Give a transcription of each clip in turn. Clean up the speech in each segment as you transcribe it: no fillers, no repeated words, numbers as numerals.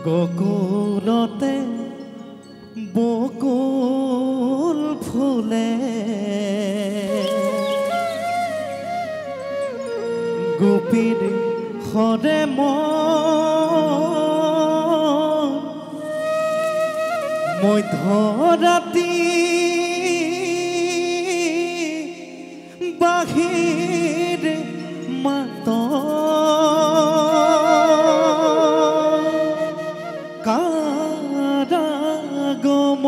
গকুলতে বকুল ফুলে গোপীৰ সৰে মধ্যৰাতি বাহিৰ মাত কাৰাগম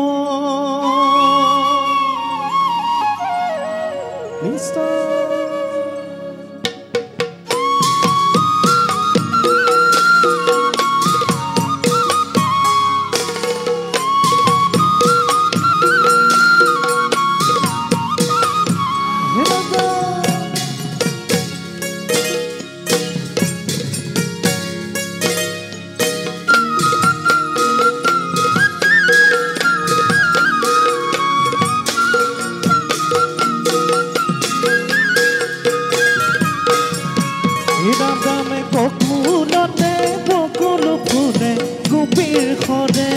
গকুলতে বকুল ফুলে গোপীৰ সৰে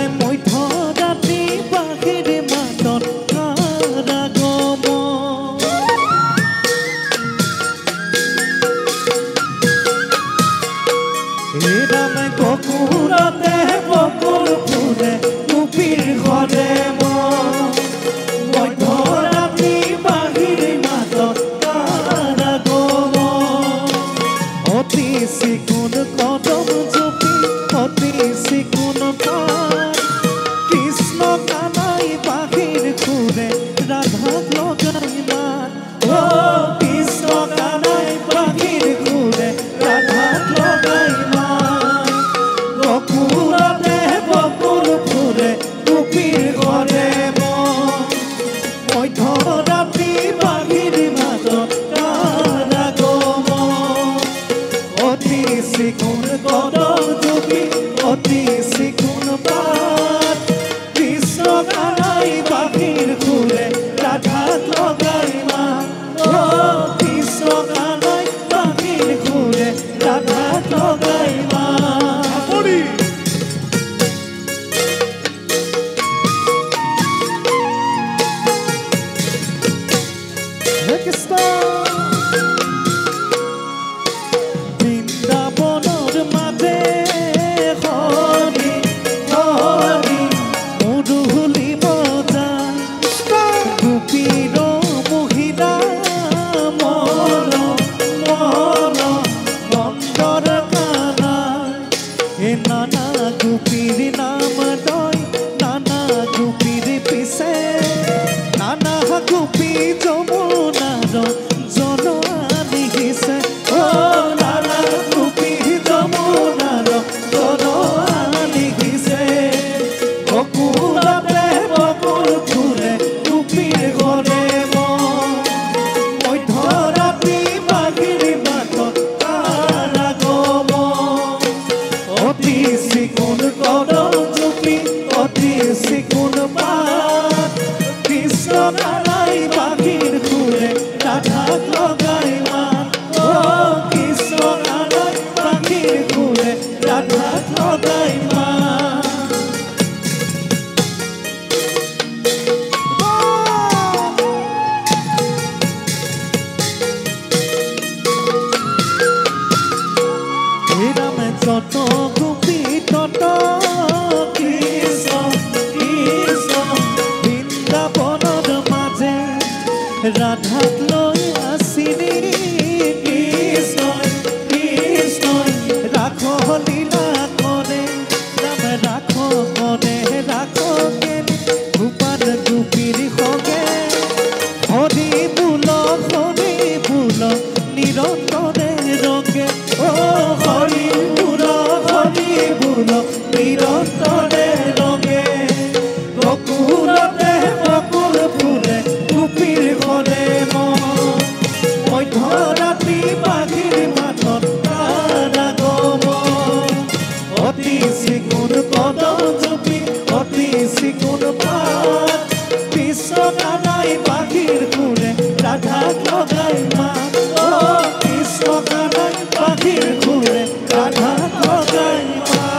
মধ্যৰাতি বাহিৰ মাতত কাৰাগম গকুলতে বকুল ফুলে গোপীৰ সৰে মধ্যৰাতি বাহিৰ মাতত কাৰাগম অতি চিকুণ কদম জপি অতি চিকুণ পাত কৃষ্ণ কানাই বাহিৰ সুৰে ৰাধাক লগাই মাত কৃষ্ণ কানাই বাহিৰ সুৰে ৰাধাক লগাই মাত গকুলতে বকুল ফুলে গোপীৰ সৰে মধ্যৰাতি বাহিৰ মাতত কাৰাগম অতি চিকুণ কদম জপি অতি চিকুণ পাত কৃষ্ণ কানাই বাহিৰ সুৰে ৰাধাক লগাই মাত কৃষ্ণ কানাই বাহিৰ সুৰে ৰাধাক লগাই মাত বৃন্দাবনৰ মাজে হৰি হৰি মুৰুলি বজাই গোপীৰ মহিলা মন মন মন্দৰ কানাই নানা গোপীৰ নাম লয় নানা গোপীৰ পিছে নানা গোপী যমুনাৰ জনোৱা লিখিছে নানা গোপী যমুনাৰ জনোৱা লিখিছে গকুলতে বকুল ফুলে গোপীৰ সৰে মধ্যৰাতি বাহিৰ মাতত কাৰাগম অতি চিকুণ কদম জপি অতি চিকুণ পাত কৃষ্ণ কানাই বাহিৰ সুৰে ৰাধাক লগাই মাত কৃষ্ণ কানাই বাহিৰ সুৰে ৰাধাক লগাই মাত ৰামে যত গোপী তত কৃষ্ণ কৃষ্ণ বৃন্দাবনৰ মাজে ৰাধাক লৈ আছিলি কৃষ্ণ কৃষ্ণ ৰাখ লীলা কৰে ৰাম ৰাখ কৰে ৰাখ কেনে গোপাল গোপীৰ সগে হৰি বোল নিৰন্তৰে ৰগে হৰি বোল নিৰন্তৰে ৰগে গকুলতে বকুল ফুলে গোপীৰ সৰে মধ্যৰাতি বাহিৰ মাতত কাৰাগম অতি চিকুণ কদম জপি অতি চিকুণ পাত কৃষ্ণ কানাই বাহিৰ সুৰে রাধা লগাই মা ও কৃষ্ণ কানাই পাখির ঘুরে রাধা লগাই মা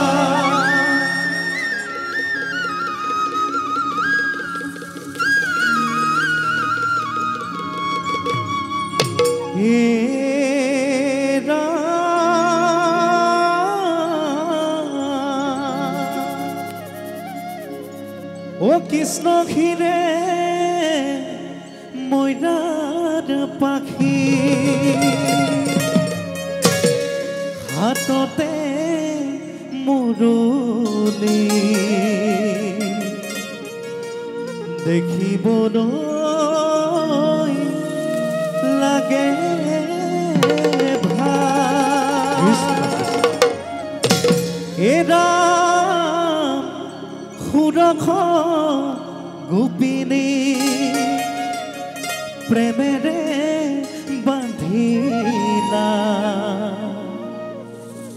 ও কৃষ্ণ ঘিরে ময়নার পাখি হাততে মুরলি দেখিবলৈ লাগে এরা সুরখ গোপিনী প্ৰেমেৰে বান্ধিলা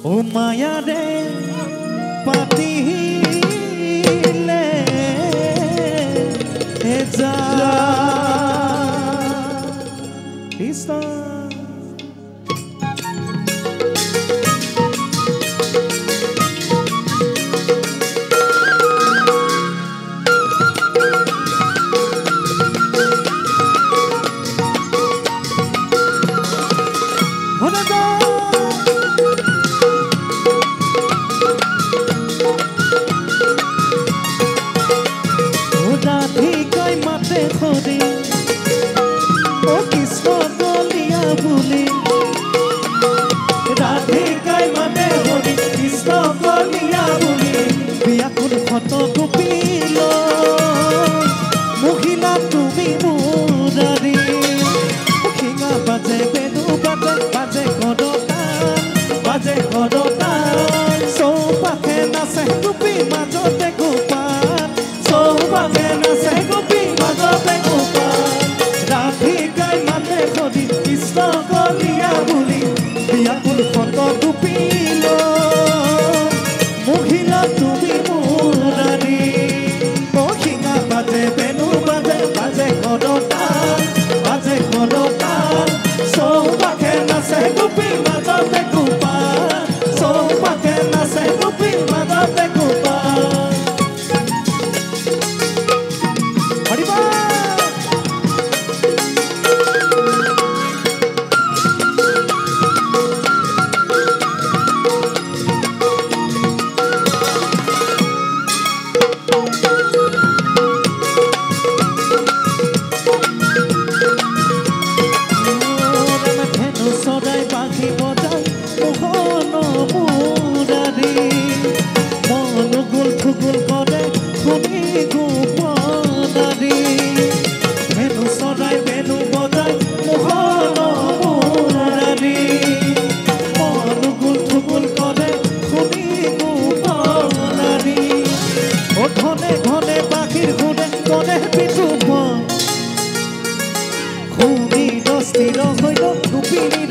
ও মায়াৰে পাতিলে যা কৃষ্ণ খুবই দস্তিৰ হইল গোপিনী